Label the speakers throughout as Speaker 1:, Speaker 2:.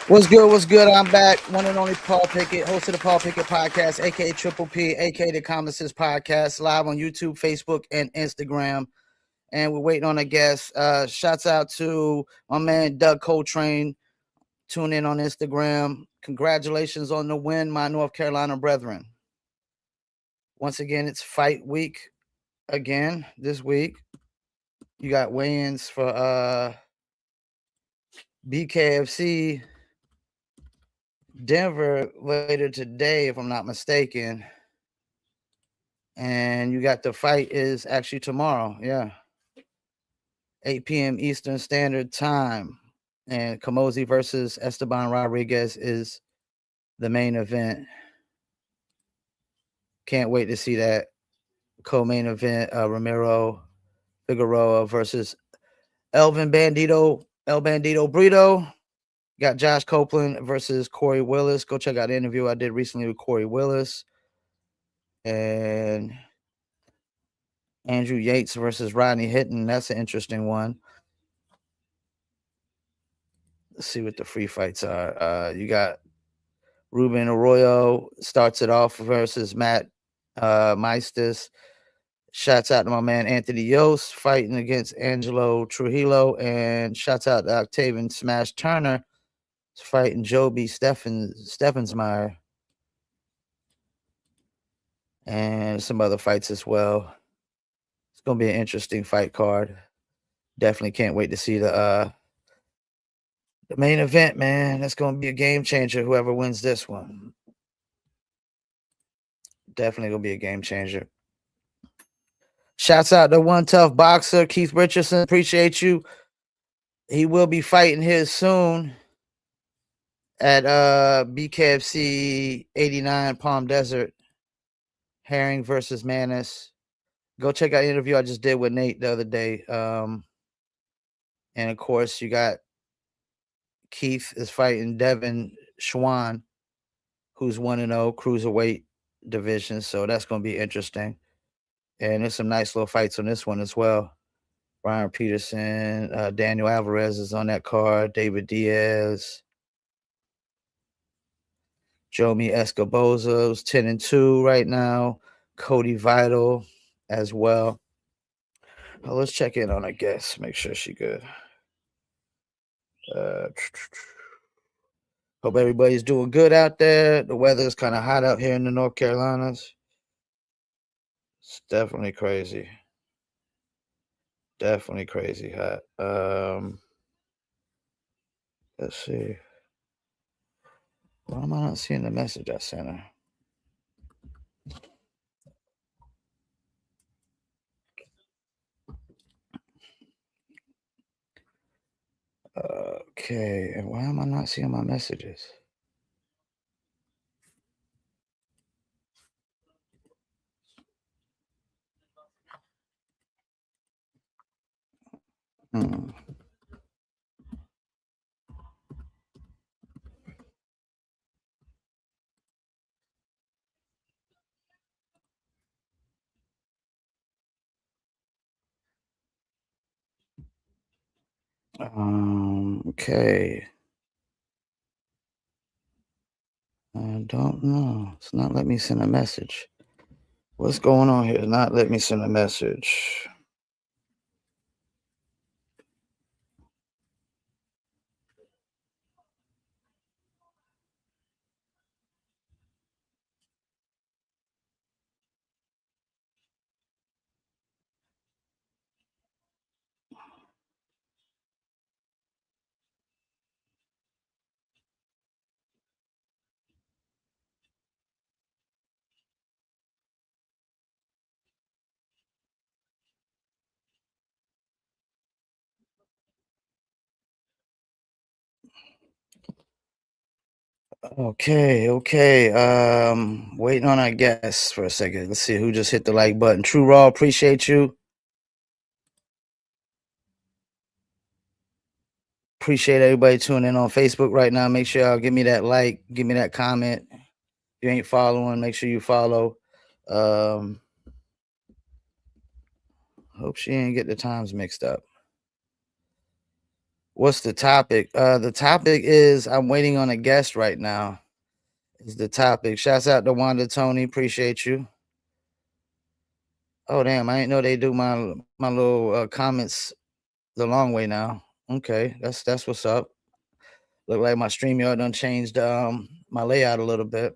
Speaker 1: What's good? What's good? I'm back. One and only Paul Pickett, host of the Paul Pickett Podcast, aka Triple P, aka the Common Sense Podcast, live on YouTube, Facebook, and Instagram. And we're waiting on a guest. Shouts out to my man Doug Coltrane. Tune in on Instagram. Congratulations on the win, my North Carolina brethren. Once again, it's fight week again this week. You got weigh-ins for BKFC Denver later today, if I'm not mistaken. And you got the fight is actually tomorrow. Yeah. 8 p.m. Eastern Standard Time. And Kamosi versus Esteban Rodriguez is the main event. Can't wait to see that co-main event. Ramiro Figueroa versus El Bandito Brito. Got Josh Copeland versus Corey Willis. Go check out the interview I did recently with Corey Willis. And Andrew Yates versus Rodney Hitton. That's an interesting one. Let's see what the free fights are. You got Ruben Arroyo starts it off versus Matt Meistis. Shouts out to my man Anthony Yost fighting against Angelo Trujillo. And shouts out to Octavian Smash Turner fighting Joby Steffensmeyer. And some other fights as well. It's going to be an interesting fight card. Definitely can't wait to see the main event, man. That's going to be a game changer, whoever wins this one. Definitely going to be a game changer. Shouts out to one tough boxer, Keith Richardson. Appreciate you. He will be fighting his soon at BKFC 89 Palm Desert. Herring versus Manis. Go check out the interview I just did with Nate the other day. And of course, you got Keith is fighting Devin Schwan, who's 1-0 cruiserweight division. So that's going to be interesting. And there's some nice little fights on this one as well. Brian Peterson, Daniel Alvarez is on that card. David Diaz, Jomi Escoboza, who's 10-2 right now. Cody Vital as well. Let's check in on our guest. Make sure she's good. Hope everybody's doing good out there. The weather's kind of hot out here in the North Carolinas. It's definitely crazy. Definitely crazy hot. Let's see. Why am I not seeing the message I sent her? Okay, and why am I not seeing my messages? Okay. I don't know. It's not letting me send a message. What's going on here? It's not letting me send a message. Okay. Waiting on our guests for a second. Let's see who just hit the like button. True Raw, appreciate you. Appreciate everybody tuning in on Facebook right now. Make sure y'all give me that like, give me that comment. If you ain't following, make sure you follow. Hope she ain't get the times mixed up. What's the topic? The topic is I'm waiting on a guest right now. Is the topic. Shouts out to Wanda Tony. Appreciate you. Oh damn, I didn't know they do my little comments the long way now. Okay, that's what's up. Look like my StreamYard done changed my layout a little bit.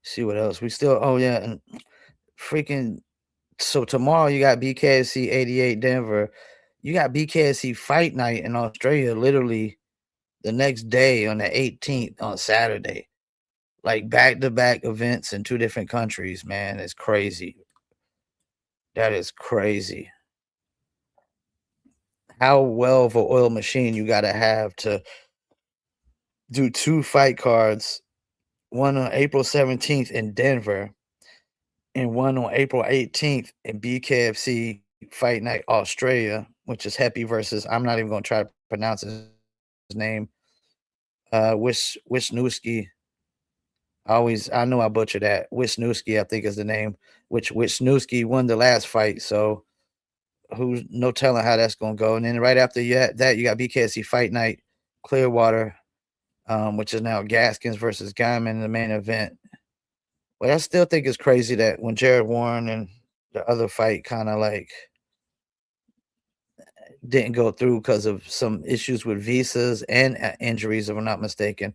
Speaker 1: See what else? We still oh yeah, and freaking so tomorrow you got BKFC 88 Denver. You got BKFC Fight Night in Australia literally the next day on the 18th on Saturday. Like back-to-back events in two different countries, man. It's crazy. That is crazy. How well of an oil machine you gotta have to do two fight cards, one on April 17th in Denver and one on April 18th in BKFC Fight Night Australia, which is Heppy versus I'm not even gonna try to pronounce his name. Wisniewski. I know I butchered that. Wisniewski, I think is the name. Which Wisniewski won the last fight, so who's no telling how that's gonna go. And then right after that, you got BKFC Fight Night, Clearwater, which is now Gaskins versus Guyman in the main event. But I still think it's crazy that when Jared Warren and the other fight kind of like didn't go through because of some issues with visas and injuries, if I'm not mistaken.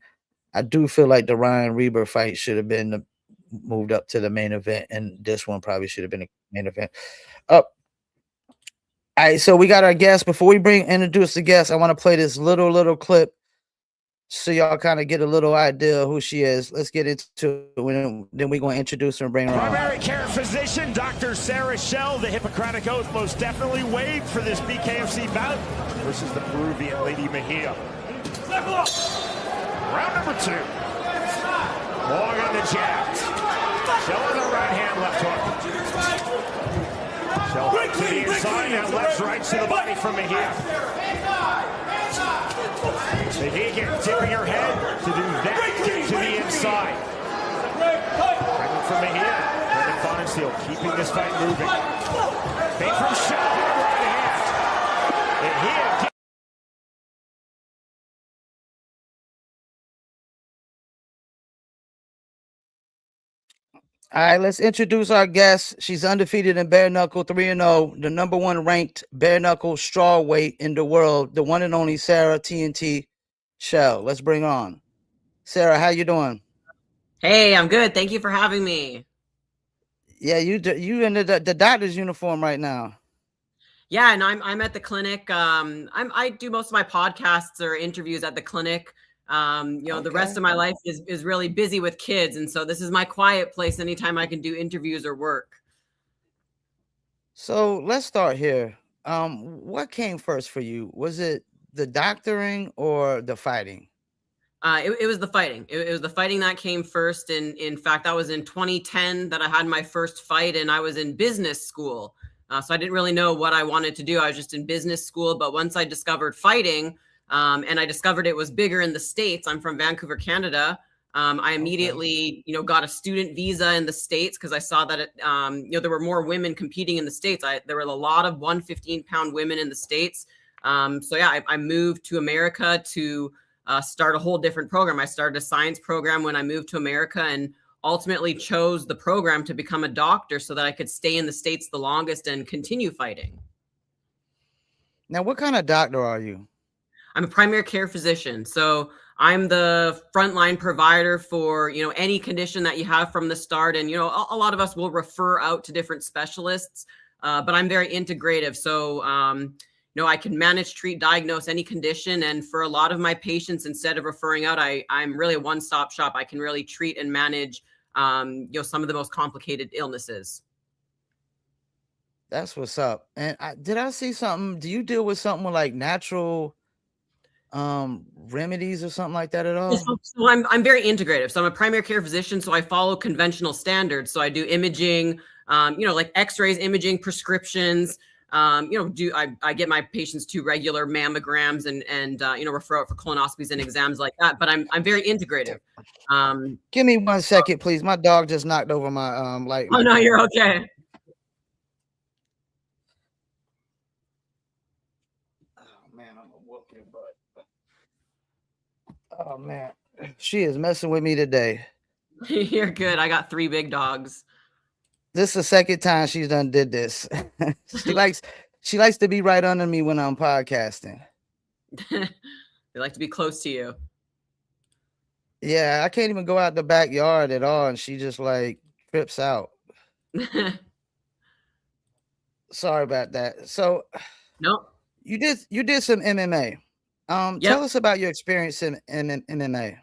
Speaker 1: I do feel like the Ryan Reber fight should have been moved up to the main event, and this one probably should have been a main event. Up. All right, so we got our guest. Before we introduce the guest, I want to play this little clip so y'all kind of get a little idea of who she is. Let's get into it. Then we're going to introduce her and bring her on.
Speaker 2: Primary care physician, Dr. Sarah Schell. The Hippocratic Oath most definitely waived for this BKFC bout versus the Peruvian Lady Mejia. Round number 2. Long on the jab. Schell with a right hand, left hook. Schell to the inside, now left, right to the body from Mejia. Mejia tipping her head to do that, get to the inside. Bringing from Mejia. Brendan Fonensteel keeping this fight moving. Fake from Schell with a right hand. Mejia.
Speaker 1: All right, let's introduce our guest. She's undefeated in bare knuckle, 3-0, the number 1 ranked bare knuckle strawweight in the world, the one and only Sarah TNT Schell. Let's bring on Sarah. How you doing?
Speaker 3: Hey, I'm good. Thank you for having me.
Speaker 1: Yeah, you in the doctor's uniform right now.
Speaker 3: Yeah, and I'm at the clinic. I do most of my podcasts or interviews at the clinic. The rest of my life is really busy with kids, and so this is my quiet place anytime I can do interviews or work.
Speaker 1: So let's start here. What came first for you? Was it the doctoring or the fighting?
Speaker 3: It was the fighting. It was the fighting that came first. And in fact, that was in 2010 that I had my first fight, and I was in business school. So I didn't really know what I wanted to do. I was just in business school. But once I discovered fighting, and I discovered it was bigger in the States. I'm from Vancouver, Canada. I immediately, got a student visa in the States because I saw that, there were more women competing in the States. There were a lot of 115-pound women in the States. I moved to America to start a whole different program. I started a science program when I moved to America and ultimately chose the program to become a doctor so that I could stay in the States the longest and continue fighting.
Speaker 1: Now, what kind of doctor are you?
Speaker 3: I'm a primary care physician. So I'm the frontline provider for, any condition that you have from the start. And, a lot of us will refer out to different specialists, but I'm very integrative. So, I can manage, treat, diagnose any condition. And for a lot of my patients, instead of referring out, I'm really a one-stop shop. I can really treat and manage, some of the most complicated illnesses.
Speaker 1: That's what's up. And did I see something? Do you deal with something with like natural remedies or something like that at all?
Speaker 3: So I'm very integrative. So I'm a primary care physician. So I follow conventional standards. So I do imaging, like x-rays, imaging, prescriptions, I get my patients to regular mammograms and refer out for colonoscopies and exams like that. But I'm very integrative.
Speaker 1: Give me 1 second, please. My dog just knocked over my light.
Speaker 3: Oh no, you're okay.
Speaker 1: Oh man, I'm gonna whoop your butt. Oh man, she is messing with me today.
Speaker 3: You're good. I got 3 big dogs.
Speaker 1: This is the second time she's done did this. She likes to be right under me when I'm podcasting.
Speaker 3: They like to be close to you.
Speaker 1: Yeah, I can't even go out the backyard at all, and she just like trips out. Sorry about that. So,
Speaker 3: Nope.
Speaker 1: you did some MMA.
Speaker 3: Yep.
Speaker 1: Tell us about your experience in MMA.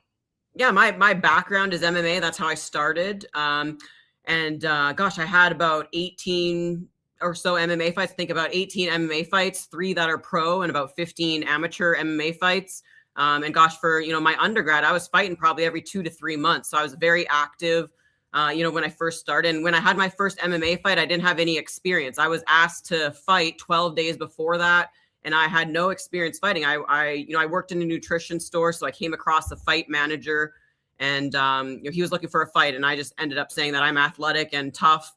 Speaker 3: Yeah, my background is MMA. That's how I started. Gosh, I had about 18 or so MMA fights. Think about 18 MMA fights, 3 that are pro, and about 15 amateur MMA fights. And gosh, for my undergrad, I was fighting probably every 2 to 3 months. So I was very active. When I first started, and when I had my first MMA fight, I didn't have any experience. I was asked to fight 12 days before that, and I had no experience fighting. I worked in a nutrition store, so I came across a fight manager, and he was looking for a fight, and I just ended up saying that I'm athletic and tough.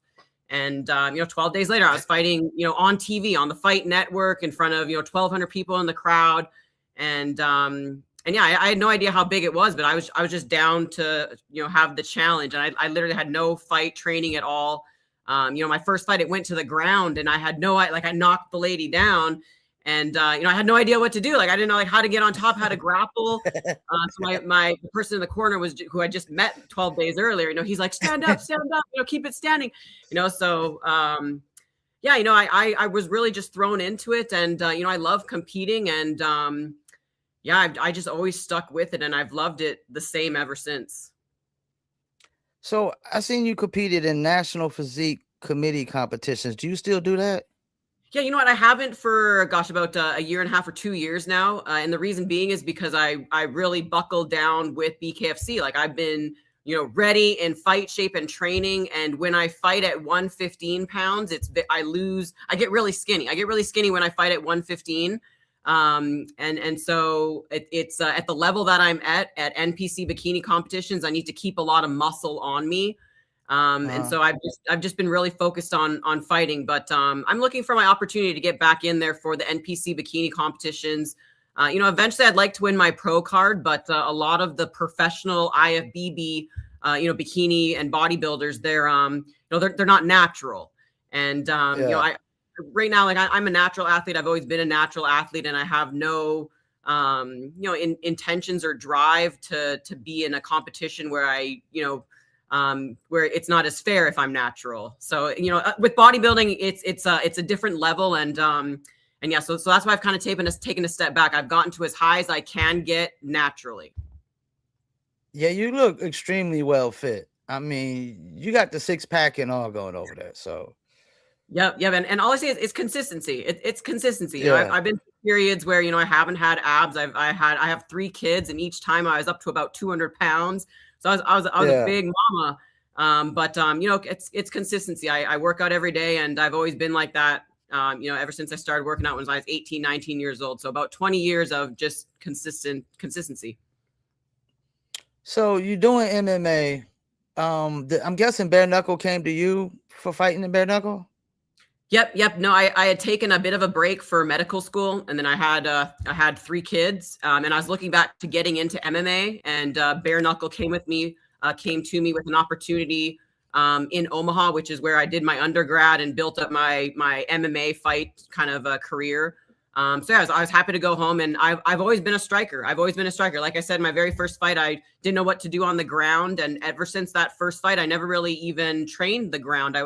Speaker 3: And 12 days later, I was fighting on TV on the Fight Network in front of 1,200 people in the crowd, and yeah, I had no idea how big it was, but I was just down to have the challenge, and I literally had no fight training at all. My first fight, it went to the ground, and I had I knocked the lady down. And, I had no idea what to do. Like, I didn't know how to get on top, how to grapple. So my the person in the corner who I just met 12 days earlier, he's like, stand up, keep it standing, so, yeah, I was really just thrown into it, and, I love competing, and, yeah, I just always stuck with it, and I've loved it the same ever since.
Speaker 1: So I seen you competed in national physique committee competitions. Do you still do that?
Speaker 3: Yeah, you know what? I haven't for about a year and a half or 2 years now, and the reason being is because I really buckled down with BKFC. Like, I've been ready in fight shape and training, and when I fight at 115 pounds, I get really skinny. I get really skinny when I fight at 115. And so it's at the level that I'm at NPC bikini competitions, I need to keep a lot of muscle on me. And so I've just been really focused on fighting, but I'm looking for my opportunity to get back in there for the NPC bikini competitions. Eventually I'd like to win my pro card, but a lot of the professional IFBB, bikini and bodybuilders, they're not natural. And, right now, like I'm a natural athlete. I've always been a natural athlete, and I have no, intentions or drive to be in a competition where where it's not as fair if I'm natural. So, with bodybuilding, it's a different level. And yeah, so that's why I've kind of taken a step back. I've gotten to as high as I can get naturally.
Speaker 1: Yeah, you look extremely well fit. I mean, you got the 6-pack and all going over there. So
Speaker 3: Yep. And all I say is consistency. It's consistency.
Speaker 1: Yeah.
Speaker 3: I've been through periods where I haven't had abs. I have 3 kids, and each time I was up to about 200 pounds. So I was a big mama. But it's consistency. I work out every day, and I've always been like that. Ever since I started working out when I was 18, 19 years old. So about 20 years of just consistency.
Speaker 1: So you're doing MMA. I'm guessing bare knuckle came to you for fighting in bare knuckle.
Speaker 3: Yep. No, I had taken a bit of a break for medical school, and then I had 3 kids, and I was looking back to getting into MMA, and bare knuckle came to me with an opportunity in Omaha, which is where I did my undergrad and built up my MMA fight kind of a career. So yeah, I was happy to go home, and I've always been a striker. Like I said, my very first fight, I didn't know what to do on the ground, and ever since that first fight, I never really even trained the ground.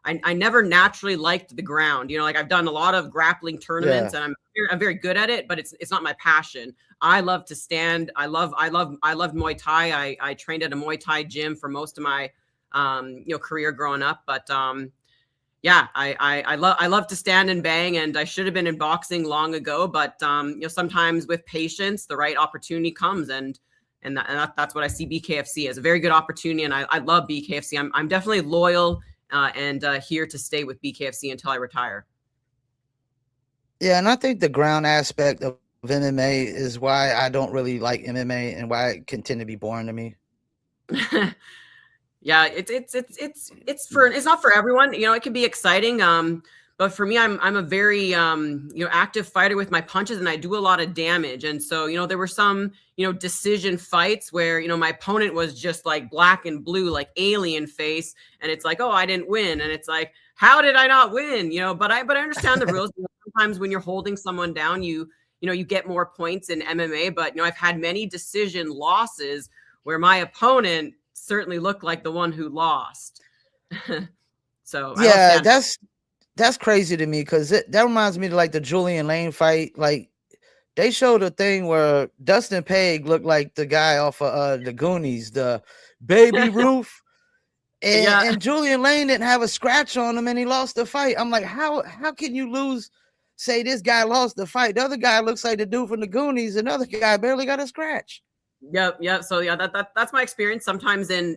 Speaker 3: I never naturally liked the ground. Like I've done a lot of grappling tournaments, and I'm very good at it, but it's not my passion. I love to stand. I loved Muay Thai. I trained at a Muay Thai gym for most of my career growing up, but yeah, I love to stand and bang, and I should have been in boxing long ago, but sometimes with patience, the right opportunity comes, and that's what I see BKFC as, a very good opportunity, and I love BKFC. I'm definitely loyal and here to stay with BKFC until I retire.
Speaker 1: Yeah, and I think the ground aspect of MMA is why I don't really like MMA and why it can tend to be boring to me.
Speaker 3: Yeah, it's not for everyone. You know, it can be exciting. But for me, I'm a very active fighter with my punches, and I do a lot of damage. And so, there were some decision fights where my opponent was just like black and blue, like alien face, and it's like, oh, I didn't win, and it's like, how did I not win? But I understand the rules. Sometimes when you're holding someone down, you get more points in MMA. But I've had many decision losses where my opponent certainly looked like the one who lost. So I
Speaker 1: Yeah,
Speaker 3: understand.
Speaker 1: that's crazy to me because that reminds me of like the Julian Lane fight. Like they showed a thing where Dustin Peg looked like the guy off of the Goonies, the Baby Ruth. And,
Speaker 3: Yeah.
Speaker 1: and Julian Lane didn't have a scratch on him and he lost the fight. I'm like, how can you lose? Say this guy lost the fight. The other guy looks like the dude from the Goonies. Another guy barely got a scratch.
Speaker 3: Yep. So yeah, that's my experience. Sometimes in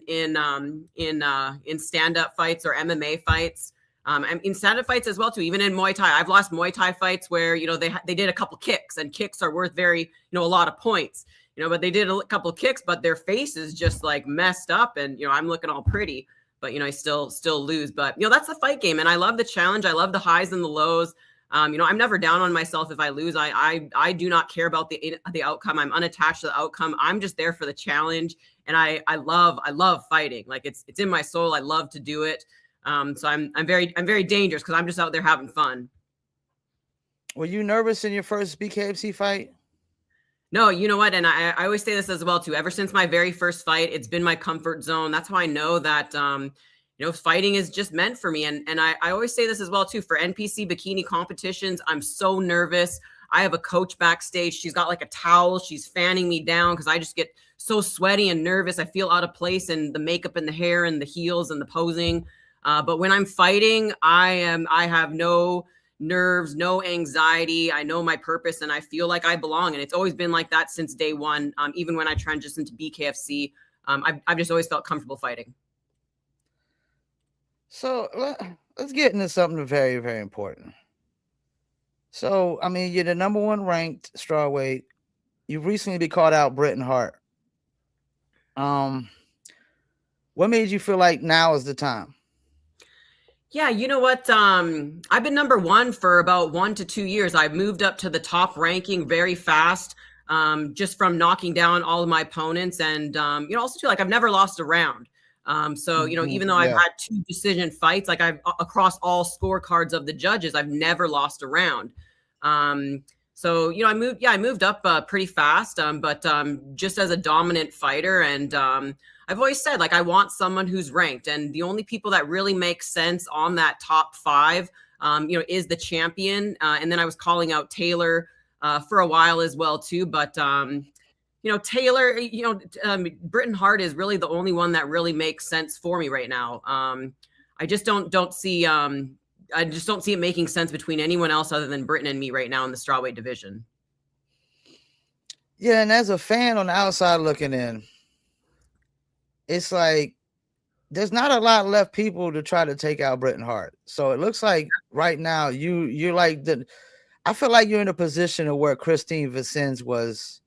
Speaker 3: stand up fights or MMA fights, and in stand up fights as well too. Even in Muay Thai, I've lost Muay Thai fights where they did a couple kicks, and kicks are worth a lot of points. But they did a couple kicks, but their face is just like messed up, and I'm looking all pretty, but I still lose. But that's the fight game, and I love the challenge. I love the highs and the lows. I'm never down on myself if I lose. I do not care about the outcome. I'm unattached to the outcome. I'm just there for the challenge, and I love fighting. Like it's in my soul. I love to do it. So I'm very dangerous because I'm just out there having fun.
Speaker 1: Were you nervous in your first BKFC fight?
Speaker 3: No, you know what? And I always say this as well too. Ever since my very first fight, it's been my comfort zone. That's how I know that fighting is just meant for me. And I always say this as well too. For NPC bikini competitions, I'm so nervous. I have a coach backstage. She's got like a towel. She's fanning me down because I just get so sweaty and nervous. I feel out of place in the makeup and the hair and the heels and the posing. But when I'm fighting, I have no nerves, no anxiety. I know my purpose and I feel like I belong. And it's always been like that since day one. Even when I transitioned to BKFC, I've just always felt comfortable fighting.
Speaker 1: So let's get into something very, very important. So, I mean, you're the number one ranked strawweight. You've recently been called out Britain Hart. What made you feel like now is the time?
Speaker 3: Yeah, you know what? I've been number one for about 1 to 2 years. I've moved up to the top ranking very fast, just from knocking down all of my opponents. And, also too, like I've never lost a round. So, even though I've had 2 decision fights, like I've across all scorecards of the judges, I've never lost a round. So, I moved up pretty fast, but just as a dominant fighter. And I've always said, like, I want someone who's ranked. And the only people that really make sense on that top 5, is the champion. And then I was calling out Taylor for a while as well, too. But, Taylor, Britain Hart is really the only one that really makes sense for me right now. I just don't see I just don't see it making sense between anyone else other than Britain and me right now in the strawweight division.
Speaker 1: Yeah, and as a fan on the outside looking in, it's like there's not a lot left people to try to take out Britain Hart. So it looks like right now you're like I feel like you're in a position of where Christine Vicens was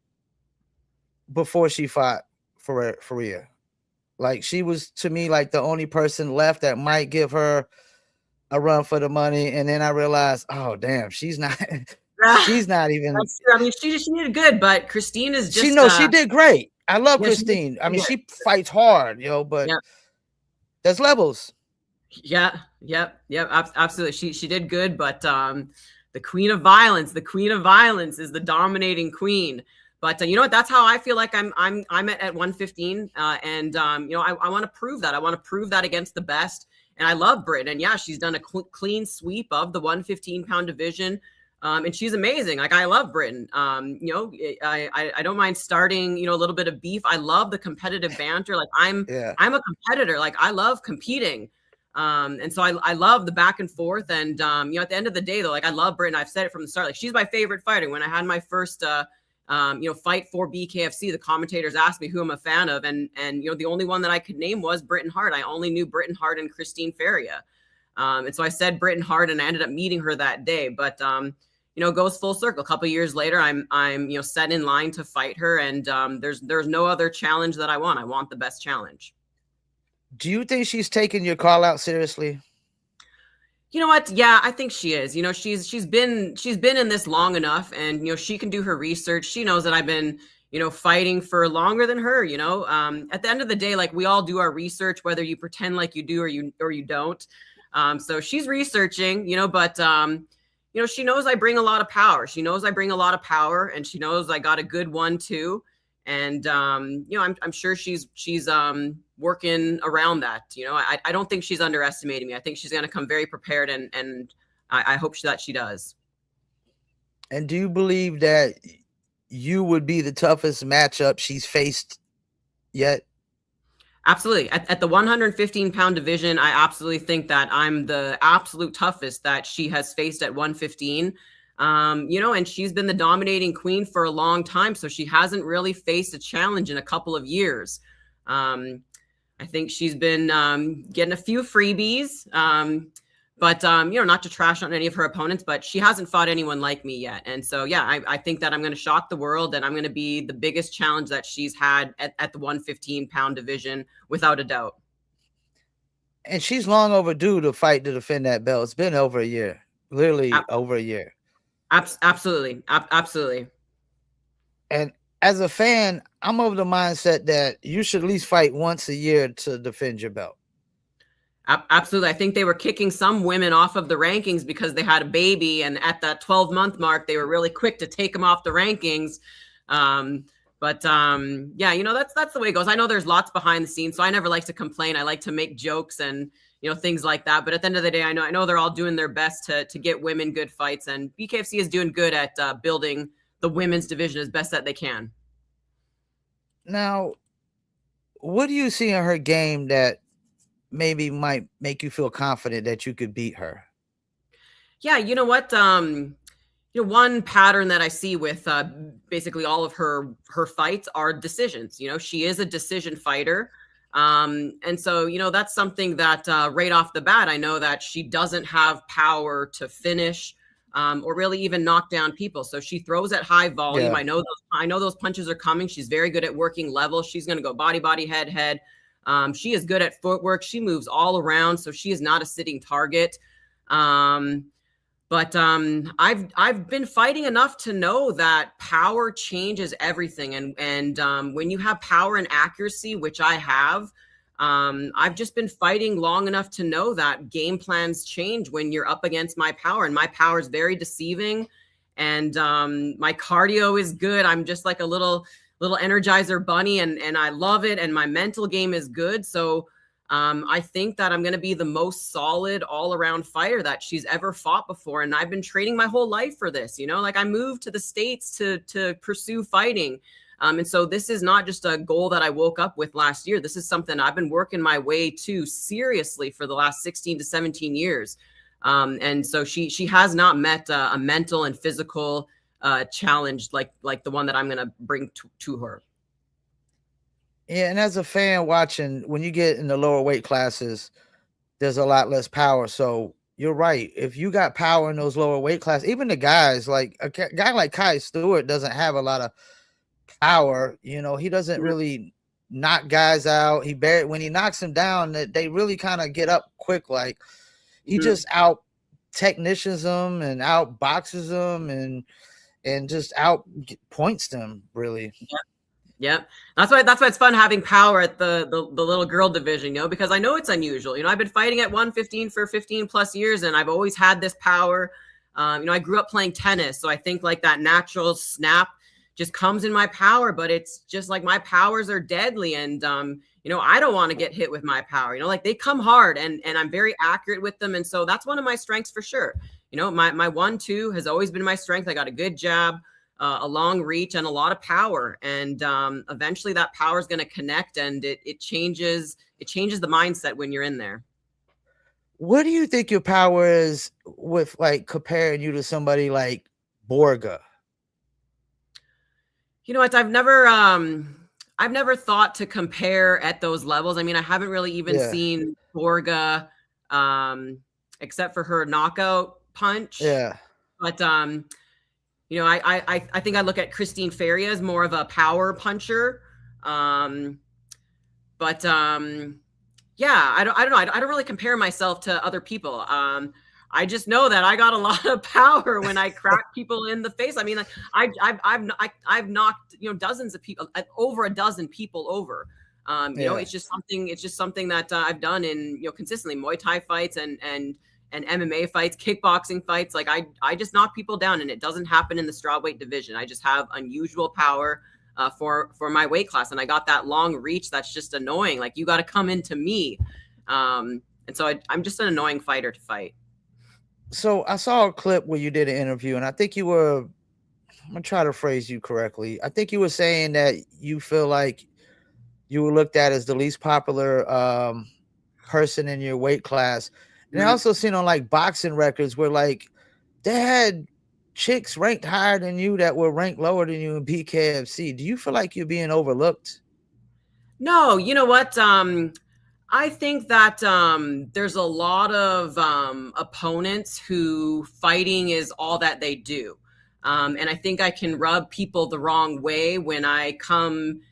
Speaker 1: before she fought for Faria. Like she was to me like the only person left that might give her a run for the money. And then I realized, oh damn, she's not even.
Speaker 3: That's true. I mean, she did good, but Christine is just.
Speaker 1: She did great. I love Christine. She fights hard, but there's levels.
Speaker 3: Yeah, yep, absolutely. She did good, but the queen of violence is the dominating queen. But you know what? That's how I feel like I'm at 115, and I want to prove that. I want to prove that against the best. And I love Britain, and yeah, she's done a clean sweep of the 115-pound division. And she's amazing. Like I love Britain. I don't mind starting, a little bit of beef. I love the competitive banter. Like I'm a competitor. Like I love competing. And so I love the back and forth. And at the end of the day, though, like I love Britain. I've said it from the start. Like she's my favorite fighter. When I had my first fight for BKFC, the commentators asked me who I'm a fan of, and the only one that I could name was Britain Hart. I only knew Britain Hart and Christine Feria. And so I said Britain Hart, and I ended up meeting her that day. But goes full circle. A couple of years later, I'm set in line to fight her, and there's no other challenge that I want. I want the best challenge.
Speaker 1: Do you think she's taking your call out seriously?
Speaker 3: You know what? Yeah, I think she is. She's been in this long enough, and she can do her research. She knows that I've been fighting for longer than her. At the end of the day, like, we all do our research, whether you pretend like you do or you don't. So she's researching, but she knows I bring a lot of power. She knows I bring a lot of power, and she knows I got a good one too. And I'm sure she's working around that. I don't think she's underestimating me. I think she's going to come very prepared, and I hope that she does.
Speaker 1: And do you believe that you would be the toughest matchup she's faced yet?
Speaker 3: Absolutely. At the 115-pound division, I absolutely think that I'm the absolute toughest that she has faced at 115. And she's been the dominating queen for a long time, so she hasn't really faced a challenge in a couple of years. I think she's been getting a few freebies, but not to trash on any of her opponents, but she hasn't fought anyone like me yet. And so, yeah, I think that I'm going to shock the world, and I'm going to be the biggest challenge that she's had at the 115-pound division, without a doubt.
Speaker 1: And she's long overdue to fight to defend that belt. It's been over a year, literally over a year.
Speaker 3: Absolutely. Absolutely.
Speaker 1: And as a fan, I'm of the mindset that you should at least fight once a year to defend your belt.
Speaker 3: Absolutely. I think they were kicking some women off of the rankings because they had a baby, and at that 12-month mark, they were really quick to take them off the rankings. But that's the way it goes. I know there's lots behind the scenes, so I never like to complain. I like to make jokes and things like that. But at the end of the day, I know they're all doing their best to get women good fights, and BKFC is doing good at building the women's division as best that they can.
Speaker 1: Now, what do you see in her game that maybe might make you feel confident that you could beat her?
Speaker 3: Yeah, you know what? One pattern that I see with basically all of her fights are decisions. She is a decision fighter. And so, that's something that right off the bat, I know that she doesn't have power to finish or really even knock down people. So she throws at high volume.
Speaker 1: Yeah.
Speaker 3: I know those punches are coming. She's very good at working level. She's going to go body, head, head. She is good at footwork. She moves all around, so she is not a sitting target. But I've been fighting enough to know that power changes everything. And when you have power and accuracy, which I have, I've just been fighting long enough to know that game plans change when you're up against my power. And my power is very deceiving. And my cardio is good. I'm just like a little Energizer bunny, and I love it. And my mental game is good. So I think that I'm going to be the most solid all-around fighter that she's ever fought before. And I've been training my whole life for this. Like, I moved to the States to pursue fighting. And so this is not just a goal that I woke up with last year. This is something I've been working my way to seriously for the last 16 to 17 years. And so she has not met a mental and physical challenge like the one that I'm going to bring to her.
Speaker 1: Yeah, and as a fan watching, when you get in the lower weight classes, there's a lot less power. So you're right. If you got power in those lower weight classes, even the guys, like a guy like Kai Stewart doesn't have a lot of power. He doesn't really knock guys out. When he knocks them down, they really kind of get up quick. Like, he just out technicians them and out boxes them and just out points them, really.
Speaker 3: Yep. That's why it's fun having power at the little girl division, because I know it's unusual. I've been fighting at 115 for 15 plus years, and I've always had this power. I grew up playing tennis, so I think like that natural snap just comes in my power, but it's just like my powers are deadly. And, I don't want to get hit with my power, like they come hard, and I'm very accurate with them. And so that's one of my strengths for sure. My 1-2 has always been my strength. I got a good jab, a long reach, and a lot of power. And eventually that power is going to connect, and it changes the mindset when you're in there.
Speaker 1: What do you think your power is with, like, comparing you to somebody like Borga?
Speaker 3: You know what? I've never thought to compare at those levels. I mean, I haven't really even seen Borga, except for her knockout punch.
Speaker 1: Yeah.
Speaker 3: But I think I look at Christine Feria as more of a power puncher. Um, but yeah, I don't know. I don't really compare myself to other people. I just know that I got a lot of power when I crack people in the face. I mean, like I've knocked dozens of people, over a dozen people over.
Speaker 1: Yeah.
Speaker 3: It's just something that I've done in consistently Muay Thai fights and MMA fights, kickboxing fights. Like I just knock people down, and it doesn't happen in the strawweight division. I just have unusual power for my weight class, and I got that long reach that's just annoying. Like you got to come into me, and so I'm just an annoying fighter to fight.
Speaker 1: So I saw a clip where you did an interview, and I think you were. I'm gonna try to phrase you correctly. I think you were saying that you feel like you were looked at as the least popular person in your weight class. And I
Speaker 3: Mm-hmm.
Speaker 1: also seen on like boxing records where like they had chicks ranked higher than you that were ranked lower than you in BKFC. Do you feel like you're being overlooked?
Speaker 3: No, you know what? I think that there's a lot of opponents who fighting is all that they do. And I think I can rub people the wrong way when I come,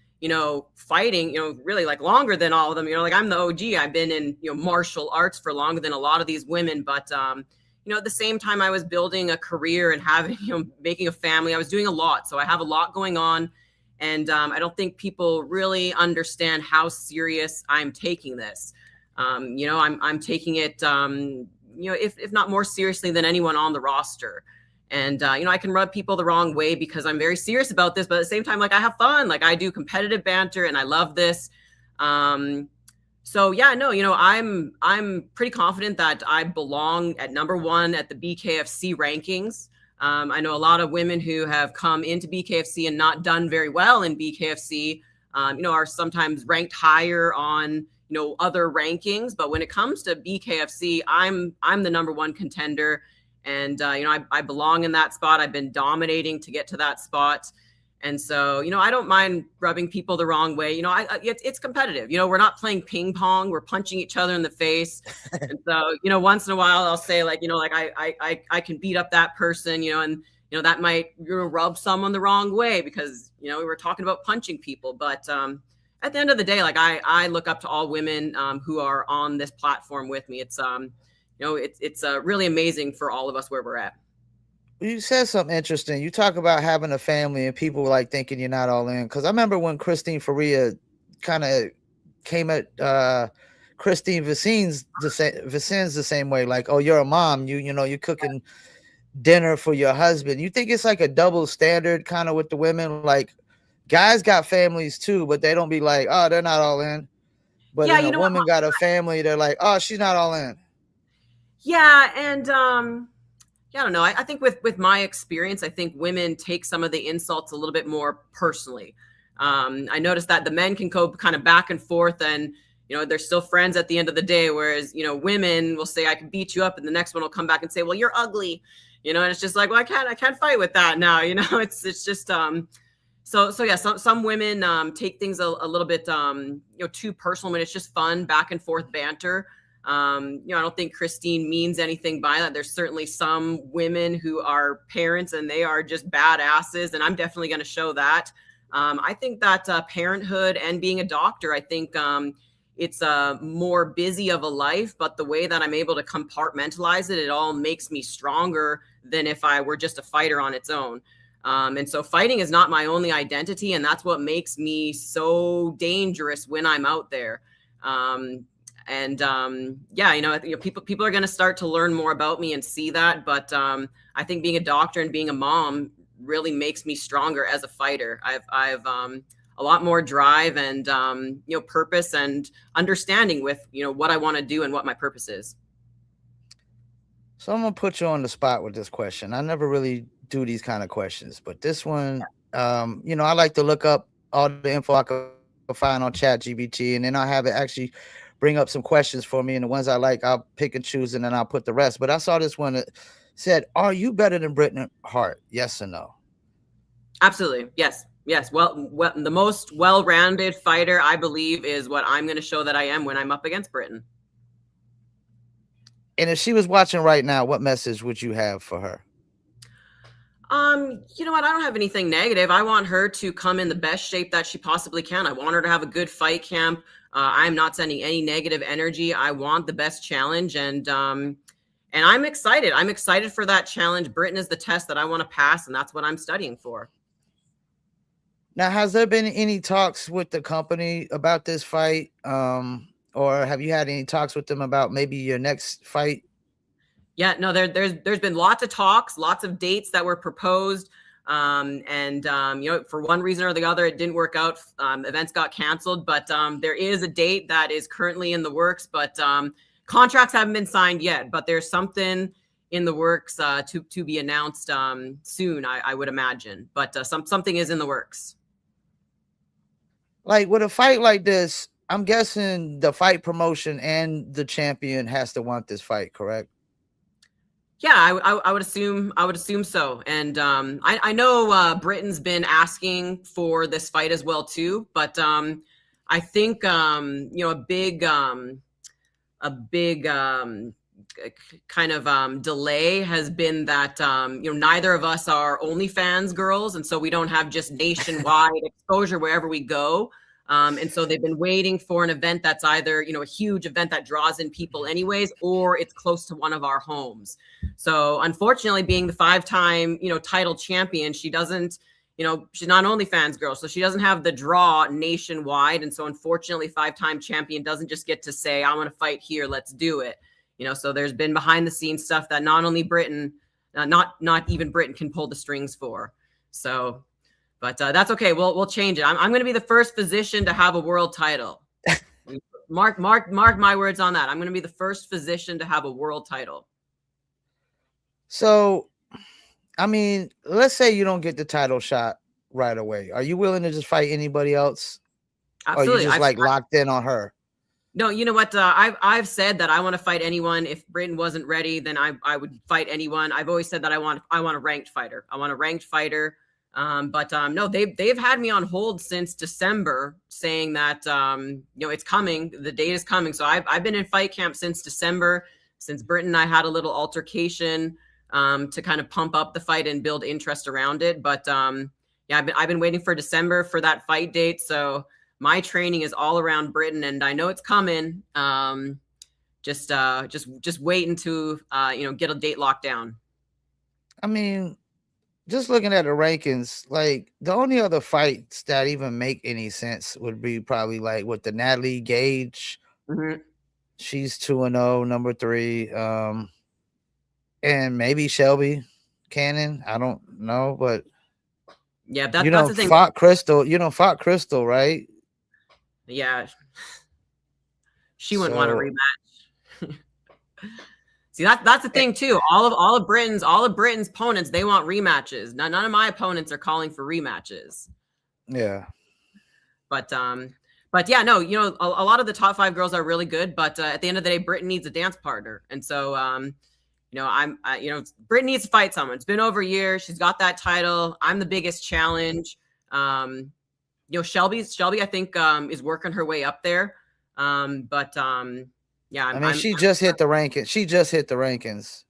Speaker 3: fighting, really like longer than all of them. Like I'm the OG. I've been in, martial arts for longer than a lot of these women. But, at the same time, I was building a career and having, making a family. I was doing a lot. So I have a lot going on. And I don't think people really understand how serious I'm taking this. I'm taking it, if not more seriously than anyone on the roster. And I can rub people the wrong way because I'm very serious about this, but at the same time, like I have fun. Like I do competitive banter, and I love this. So yeah, no, I'm pretty confident that I belong at number one at the BKFC rankings. I know a lot of women who have come into BKFC and not done very well in BKFC, are sometimes ranked higher on, other rankings. But when it comes to BKFC, I'm the number one contender. And, I belong in that spot. I've been dominating to get to that spot. And so, I don't mind rubbing people the wrong way. It's competitive. We're not playing ping pong. We're punching each other in the face. And so, once in a while I'll say like, like I can beat up that person, and, that might rub someone the wrong way because, we were talking about punching people. But at the end of the day, like I look up to all women who are on this platform with me. It's, it's really amazing for all of us where we're at.
Speaker 1: You said something interesting. You talk about having a family and people like thinking you're not all in. Because I remember when Christine Faria kind of came at Christine Vicens the same way. Like, oh, you're a mom. You're cooking dinner for your husband. You think it's like a double standard kind of with the women? Like, guys got families too, but they don't be like, oh, they're not all in. But
Speaker 3: Yeah,
Speaker 1: a woman got a family, they're like, oh, she's not all in.
Speaker 3: Yeah, and yeah, I don't know. I think with my experience, I think women take some of the insults a little bit more personally. I noticed that the men can go kind of back and forth, and they're still friends at the end of the day. Whereas women will say I can beat you up, and the next one will come back and say, well, you're ugly. And it's just like, well, I can't fight with that now. It's just so yeah. Some women take things a little bit too personal when it's just fun back and forth banter. I don't think Christine means anything by that. There's certainly some women who are parents and they are just badasses, and I'm definitely going to show that. I think that parenthood and being a doctor, I think it's a more busy of a life, but the way that I'm able to compartmentalize it, it all makes me stronger than if I were just a fighter on its own. And so fighting is not my only identity, and that's what makes me so dangerous when I'm out there. Yeah, people are going to start to learn more about me and see that. But I think being a doctor and being a mom really makes me stronger as a fighter. I've a lot more drive and purpose and understanding with what I want to do and what my purpose is.
Speaker 1: So I'm gonna put you on the spot with this question. I never really do these kind of questions, but this one, I like to look up all the info I can find on ChatGPT, and then I have it actually bring up some questions for me, and the ones I like, I'll pick and choose, and then I'll put the rest. But I saw this one that said, "Are you better than Britain Hart? Yes or no?"
Speaker 3: Absolutely, yes. Well, the most well-rounded fighter, I believe, is what I'm going to show that I am when I'm up against Britain.
Speaker 1: And if she was watching right now, what message would you have for her?
Speaker 3: You know what? I don't have anything negative. I want her to come in the best shape that she possibly can. I want her to have a good fight camp. I'm not sending any negative energy. I want the best challenge, and I'm excited. I'm excited for that challenge. Britain is the test that I want to pass, and that's what I'm studying for.
Speaker 1: Now, has there been any talks with the company about this fight? Or have you had any talks with them about maybe your next fight?
Speaker 3: Yeah, no, there's been lots of talks, lots of dates that were proposed. You know, for one reason or the other, it didn't work out. Events got canceled, but there is a date that is currently in the works, but contracts haven't been signed yet. But there's something in the works to be announced soon, I would imagine. But something is in the works.
Speaker 1: Like with a fight like this, I'm guessing the fight promotion and the champion has to want this fight, correct?
Speaker 3: Yeah, I would assume so. And I know Britain's been asking for this fight as well too, but I think you know, a big kind of delay has been that you know, neither of us are OnlyFans girls, and so we don't have just nationwide exposure wherever we go. And so they've been waiting for an event that's either, you know, a huge event that draws in people anyways, or it's close to one of our homes. So unfortunately, being the 5-time, you know, title champion, she doesn't, you know, she's not an OnlyFans girl, so she doesn't have the draw nationwide. And so unfortunately, 5-time champion doesn't just get to say, I want to fight here, let's do it. You know, so there's been behind the scenes stuff that not only Britain, not even Britain can pull the strings for. So, but that's okay. We'll change it. I'm going to be the first physician to have a world title. Mark my words on that. I'm going to be the first physician to have a world title.
Speaker 1: So, I mean, let's say you don't get the title shot right away. Are you willing to just fight anybody else?
Speaker 3: Absolutely.
Speaker 1: Or are you just like locked in on her?
Speaker 3: No, you know what? I've said that I want to fight anyone. If Britain wasn't ready, then I would fight anyone. I've always said that I want a ranked fighter. I want a ranked fighter. No, they've had me on hold since December, saying that you know, it's coming. The date is coming. So I've been in fight camp since December, since Britain and I had a little altercation to kind of pump up the fight and build interest around it. But yeah, I've been waiting for December for that fight date. So my training is all around Britain, and I know it's coming. Just waiting to you know, get a date locked down.
Speaker 1: I mean, just looking at the rankings, like the only other fights that even make any sense would be probably like with the Natalie Gage.
Speaker 3: Mm-hmm.
Speaker 1: She's 2-0, number 3. And maybe Shelby Cannon. I don't know, but
Speaker 3: yeah,
Speaker 1: you
Speaker 3: that's
Speaker 1: know,
Speaker 3: the thing.
Speaker 1: fought Crystal. You know, fought Crystal, right?
Speaker 3: Yeah, she wouldn't want a rematch. See, that's the thing too. All of Britain's opponents, they want rematches. None of my opponents are calling for rematches.
Speaker 1: Yeah.
Speaker 3: But yeah, no, you know, a lot of the top 5 girls are really good, but at the end of the day, Britain needs a dance partner, and so you know, you know, Britain needs to fight someone. It's been over a year. She's got that title. I'm the biggest challenge. You know, Shelby, I think, is working her way up there. Yeah,
Speaker 1: I mean, she just hit the rankings. She just hit the rankings.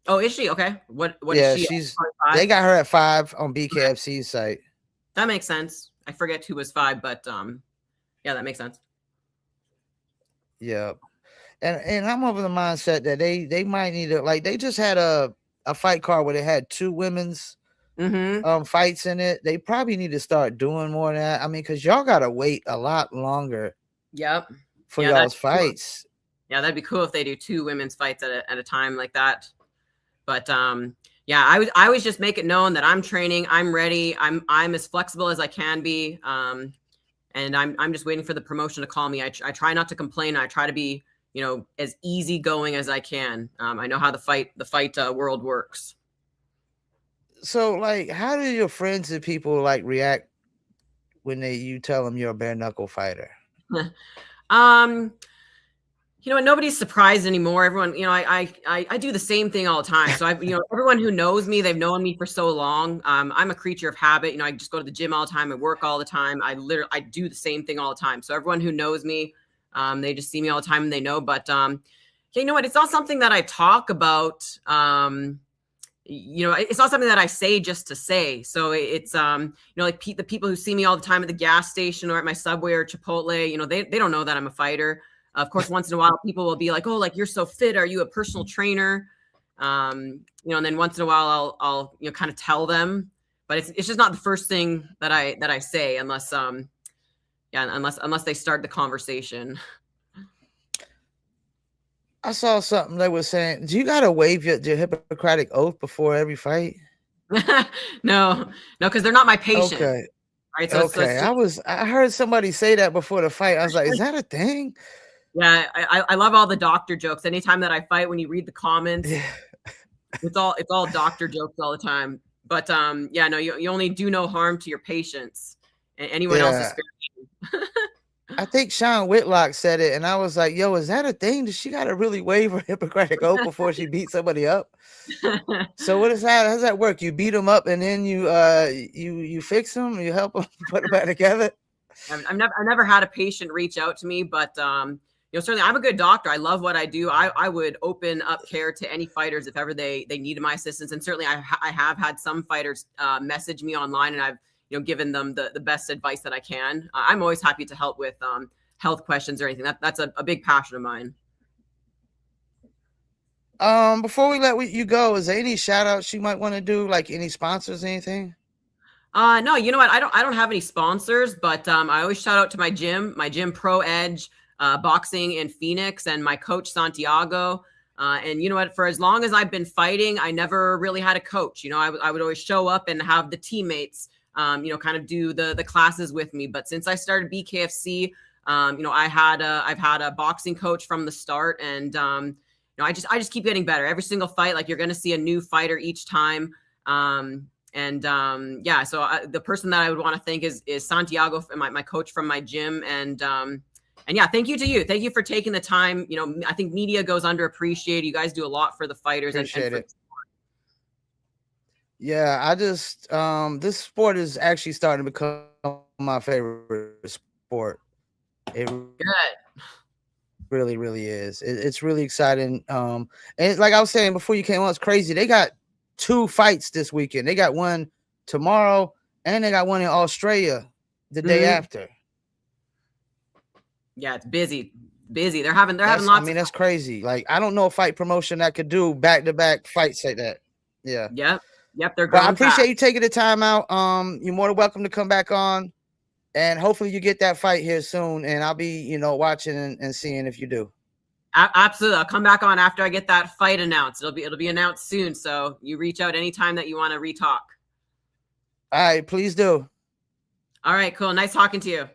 Speaker 3: Oh, is she? Okay. What
Speaker 1: yeah,
Speaker 3: is she?
Speaker 1: She's they got her at 5 on BKFC's site.
Speaker 3: That makes sense. I forget who was 5, but yeah, that makes sense.
Speaker 1: Yeah. And I'm over the mindset that they might need to, like, they just had a fight card where they had 2 women's fights in it. They probably need to start doing more of that. I mean, because y'all gotta wait a lot longer.
Speaker 3: Yep.
Speaker 1: For y'all's fights.
Speaker 3: Cool. Yeah, that'd be cool if they do 2 women's fights at a time like that. But yeah, I always just make it known that I'm training, I'm ready, I'm as flexible as I can be. And I'm just waiting for the promotion to call me. I try not to complain. I try to be, you know, as easygoing as I can. I know how the fight world works.
Speaker 1: So, like, how do your friends and people like react when you tell them you're a bare knuckle fighter?
Speaker 3: You know, nobody's surprised anymore. Everyone, you know, I do the same thing all the time. So you know, everyone who knows me, they've known me for so long. I'm a creature of habit. You know, I just go to the gym all the time. I work all the time. I do the same thing all the time. So everyone who knows me, they just see me all the time and they know. But you know what? It's not something that I talk about. it's not something that I say just to say. So it's like the people who see me all the time at the gas station or at my Subway or Chipotle, they don't know that I'm a fighter. Of course, once in a while, people will be like, "Oh, like you're so fit. Are you a personal trainer?" And then once in a while, I'll kind of tell them, but it's just not the first thing that I say unless unless they start the conversation.
Speaker 1: I saw something they were saying, do you gotta waive your Hippocratic oath before every fight?
Speaker 3: No, because they're not my patient.
Speaker 1: Okay.
Speaker 3: Right. So
Speaker 1: Okay. I heard somebody say that before the fight. I was like, is that a thing?
Speaker 3: Yeah, I love all the doctor jokes. Anytime that I fight, when you read the comments,
Speaker 1: Yeah.
Speaker 3: it's all doctor jokes all the time. But yeah, no, you only do no harm to your patients, and anyone else is fair game.
Speaker 1: I think Sean Whitlock said it, and I was like, yo, is that a thing? Does she gotta really waive her Hippocratic oath before she beats somebody up? So how does that work? You beat them up and then you fix them, you help them put them back together?
Speaker 3: I've never had a patient reach out to me, but certainly I'm a good doctor. I love what I do. I would open up care to any fighters if ever they needed my assistance. And certainly I have had some fighters message me online, and I've given them the best advice that I can. I'm always happy to help with health questions or anything. That's a big passion of mine.
Speaker 1: Before we let you go, is there any shout outs you might want to do, like any sponsors, anything?
Speaker 3: No, you know what? I don't have any sponsors, but I always shout out to my gym Pro Edge Boxing in Phoenix, and my coach Santiago. And you know what? For as long as I've been fighting, I never really had a coach. I would always show up and have the teammates, kind of do the classes with me. But since I started BKFC, I've had a boxing coach from the start, and I just keep getting better every single fight. Like, you're going to see a new fighter each time. Yeah, so the person that I would want to thank is Santiago, my coach from my gym. And yeah, thank you to you. Thank you for taking the time. I think media goes underappreciated. You guys do a lot for the fighters.
Speaker 1: Appreciate it. Yeah, I just this sport is actually starting to become my favorite sport. It really, really is. It's really exciting. And like I was saying before you came on, it's crazy. They got 2 fights this weekend. They got one tomorrow, and they got one in Australia the day after.
Speaker 3: Yeah, it's busy. They're having lots. I
Speaker 1: mean, that's crazy. Like, I don't know a fight promotion that could do back-to-back fights like that. Yeah.
Speaker 3: Yep. They're.
Speaker 1: But I appreciate you taking the time out. You're more than welcome to come back on, and hopefully you get that fight here soon. And I'll be, watching and seeing if you do.
Speaker 3: Absolutely. I'll come back on after I get that fight announced. It'll be announced soon. So you reach out anytime that you want to re-talk.
Speaker 1: All right, please do.
Speaker 3: All right, cool. Nice talking to you.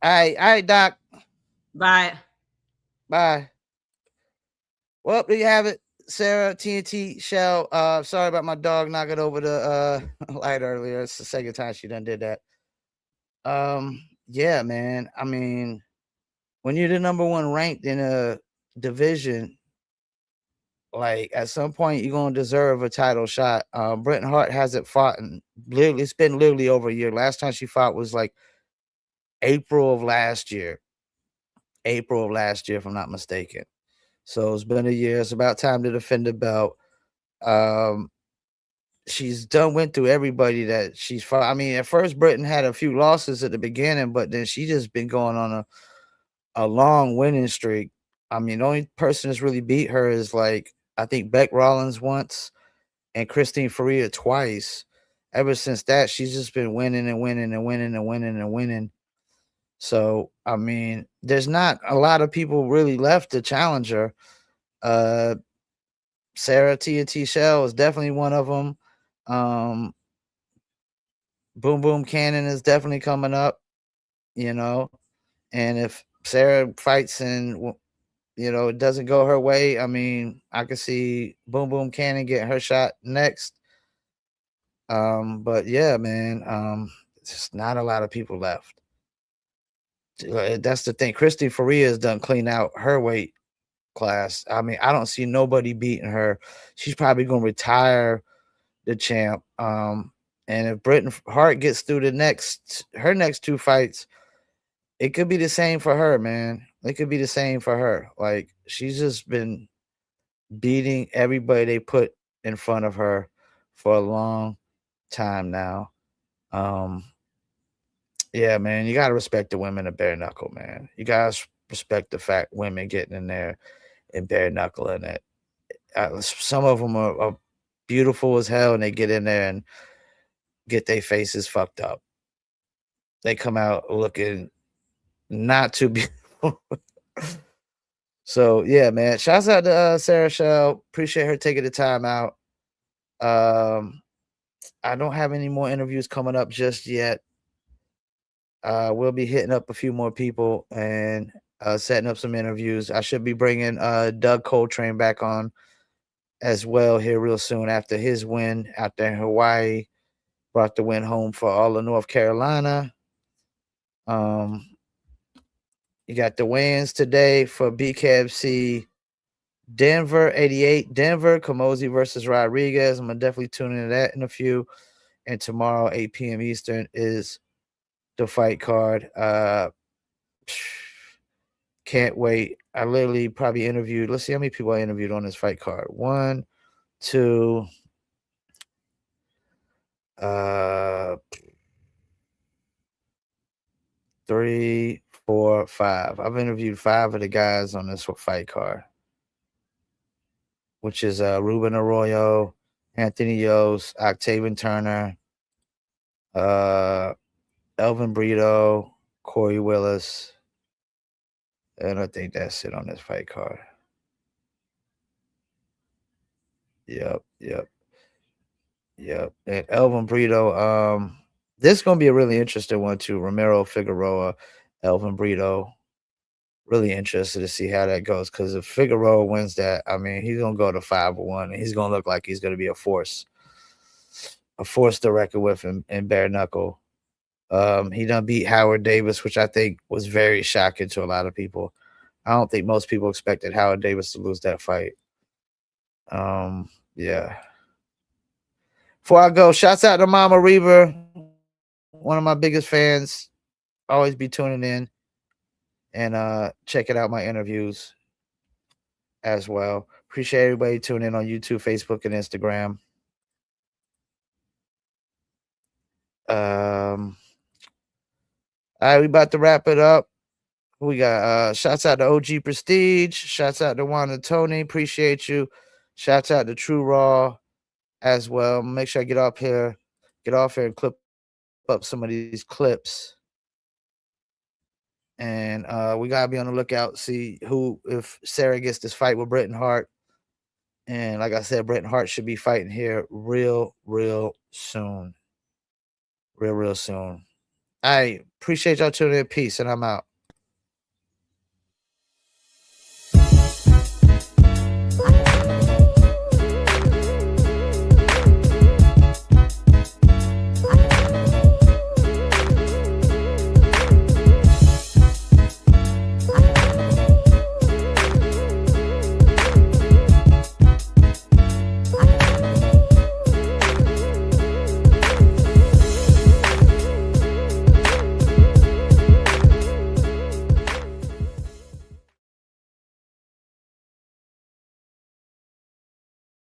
Speaker 1: All right, Doc.
Speaker 3: Bye.
Speaker 1: Well, there you have it, Sarah, TNT, Shell. Sorry about my dog knocking over the light earlier. It's the second time she done did that. Yeah, man. I mean, when you're the number 1 ranked in a division, like, at some point you're gonna deserve a title shot. Bretton Hart hasn't fought in it's been literally over a year. Last time she fought was like April of last year, if I'm not mistaken. So it's been a year. It's about time to defend the belt. She's went through everybody that she's fought. I mean, at first Britain had a few losses at the beginning, but then she just been going on a long winning streak. I mean, the only person that's really beat her is, like, I think Beck Rollins once and Christine Faria twice. Ever since that, she's just been winning and winning and winning and winning and winning. So, I mean, there's not a lot of people really left to challenge her. Sarah TNT Shell is definitely one of them. Boom Boom Cannon is definitely coming up, and if Sarah fights and it doesn't go her way, I mean, I could see Boom Boom Cannon getting her shot next. But yeah, man, just not a lot of people left. That's the thing. Christine Faria has done clean out her weight class. I mean, I don't see nobody beating her. She's probably gonna retire the champ. And if Bretton Hart gets through her next 2 fights, it could be the same for her, man. It could be the same for her. Like, she's just been beating everybody they put in front of her for a long time now. Um, yeah, man, you gotta respect the women of bare knuckle, man. You guys respect the fact women getting in there and bare knuckling it. Some of them are beautiful as hell, and they get in there and get their faces fucked up. They come out looking not too beautiful. So yeah, man. Shouts out to Sarah Shell. Appreciate her taking the time out. I don't have any more interviews coming up just yet. We'll be hitting up a few more people and setting up some interviews. I should be bringing Doug Coltrane back on as well here real soon after his win out there in Hawaii. Brought the win home for all of North Carolina. You got the wins today for BKFC Denver 88. Denver, Kamosi versus Rodriguez. I'm gonna definitely tune into that in a few. And tomorrow, 8 p.m. Eastern, is the fight card. Can't wait. I literally probably interviewed. Let's see how many people I interviewed on this fight card. 1, 2, 3, 4, 5. I've interviewed 5 of the guys on this fight card, which is Ruben Arroyo, Anthony Yost, Octavian Turner, Elvin Brito, Corey Willis, and I think that's it on this fight card. Yep. And Elvin Brito, this is gonna be a really interesting one too. Romero Figueroa, Elvin Brito. Really interested to see how that goes, because if Figueroa wins that, I mean, he's gonna go to 5-1, and he's gonna look like he's gonna be a force to reckon with in bare knuckle. He done beat Howard Davis, which I think was very shocking to a lot of people. I don't think most people expected Howard Davis to lose that fight. Yeah. Before I go, shouts out to Mama Reaver, one of my biggest fans. Always be tuning in and checking out my interviews as well. Appreciate everybody tuning in on YouTube, Facebook, and Instagram. All right, we about to wrap it up. We got shouts out to OG Prestige, shouts out to Wanda Tony, appreciate you. Shouts out to True Raw as well. Make sure I get off here and clip up some of these clips. And we gotta be on the lookout, see if Sarah gets this fight with Bretton Hart. And like I said, Bretton Hart should be fighting here real soon. Real soon. I appreciate y'all tuning in. Peace, and I'm out.